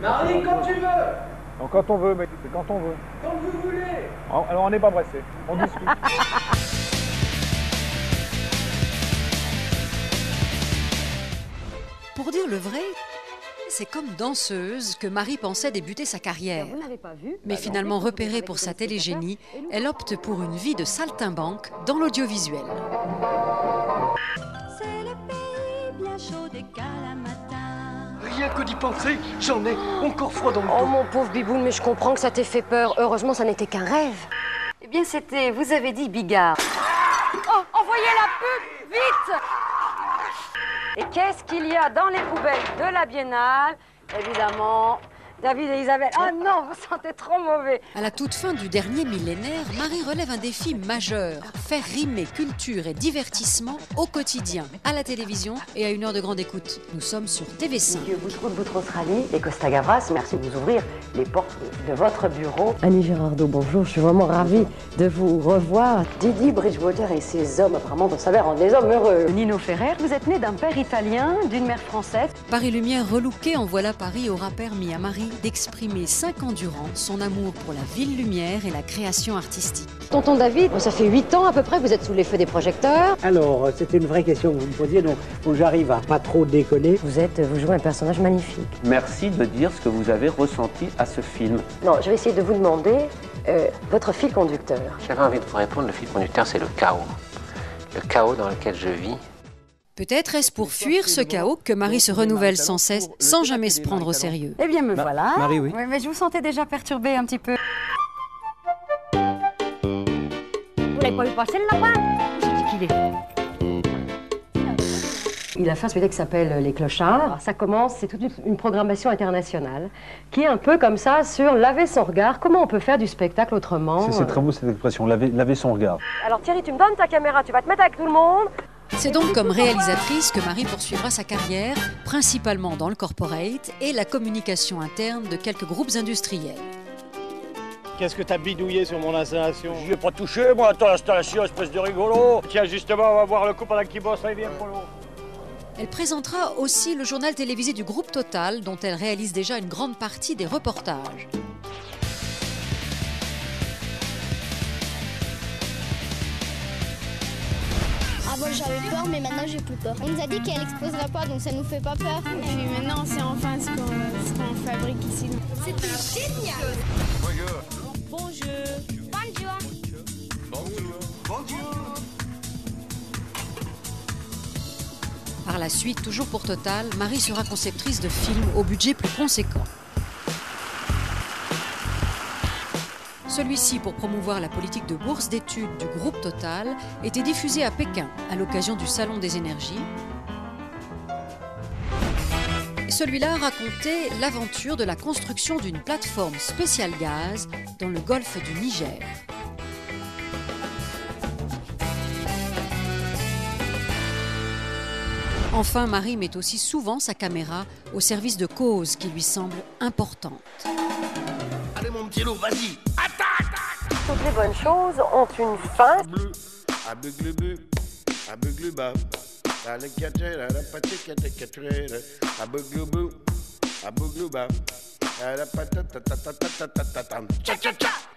Marie, quand tu veux. Donc quand on veut, mais c'est quand on veut. Quand vous voulez. Alors on n'est pas pressé, on discute. Pour dire le vrai, c'est comme danseuse que Marie pensait débuter sa carrière. Vous n'avez pas vu? Mais finalement repérée pour sa télégénie, elle opte pour une vie de saltimbanque dans l'audiovisuel. C'est le pays bien chaud des Kalamata. Rien que d'y penser, j'en ai encore froid dans le Oh dos. mon pauvre Biboun, mais je comprends que ça t'ait fait peur. Heureusement, ça n'était qu'un rêve. Eh bien, c'était, vous avez dit Bigard. Oh, envoyez la pub, vite! Et qu'est-ce qu'il y a dans les poubelles de la Biennale? Évidemment, David et Isabelle. Ah non, vous sentez trop mauvais. À la toute fin du dernier millénaire, Marie relève un défi majeur, faire rimer culture et divertissement au quotidien, à la télévision et à une heure de grande écoute. Nous sommes sur TV5. Monsieur Boutreau de Boutreau-Australie et Costa Gavras, merci de vous ouvrir les portes de votre bureau. Annie Girardot, bonjour, je suis vraiment ravie de vous revoir. Didi Bridgewater et ses hommes, apparemment, on savait rendre des hommes heureux. Nino Ferrer, vous êtes né d'un père italien, d'une mère française. Paris Lumière relookée en Voilà Paris aura permis à Marie d'exprimer 5 ans durant son amour pour la ville lumière et la création artistique. Tonton David, ça fait 8 ans à peu près que vous êtes sous les feux des projecteurs. Alors, c'était une vraie question que vous me posiez, donc j'arrive à pas trop décoller. Vous jouez un personnage magnifique. Merci de dire ce que vous avez ressenti à ce film. Non, je vais essayer de vous demander votre fil conducteur. J'avais envie de vous répondre, le fil conducteur, c'est le chaos. Le chaos dans lequel je vis. Peut-être est-ce pour fuir ce chaos que Marie se renouvelle sans cesse, sans jamais se prendre au sérieux. Eh bien, me voilà. Marie, oui. Mais je vous sentais déjà perturbée un petit peu. Vous l'avez pas vu passer le lapin? Je dis qu'il est. Il a fait un spectacle qui s'appelle Les Clochards. Ça commence, c'est toute une programmation internationale qui est un peu comme ça sur laver son regard. Comment on peut faire du spectacle autrement? C'est très beau cette expression, laver son regard. Alors Thierry, tu me donnes ta caméra, tu vas te mettre avec tout le monde. C'est donc comme réalisatrice que Marie poursuivra sa carrière, principalement dans le corporate et la communication interne de quelques groupes industriels. Qu'est-ce que t'as bidouillé sur mon installation? J'y ai pas touché, moi, ton installation, espèce de rigolo. Tiens, justement, on va voir le coup pendant qu'il bosse, il vient pour l'eau. Elle présentera aussi le journal télévisé du groupe Total, dont elle réalise déjà une grande partie des reportages. Avant j'avais peur, mais maintenant j'ai plus peur. On nous a dit qu'elle exploserait pas, donc ça nous fait pas peur. Et puis maintenant c'est enfin ce qu'on fabrique ici. C'était génial. Bonjour. Bonjour. Bonjour. Par la suite, toujours pour Total, Marie sera conceptrice de films au budget plus conséquent. Celui-ci, pour promouvoir la politique de bourse d'études du groupe Total, était diffusé à Pékin à l'occasion du Salon des énergies. Celui-là racontait l'aventure de la construction d'une plateforme spéciale gaz dans le golfe du Niger. Enfin, Marie met aussi souvent sa caméra au service de causes qui lui semblent importantes. Allez, mon petit loup, vas-y, attaque! Toutes les bonnes choses ont une fin. Cha cha cha!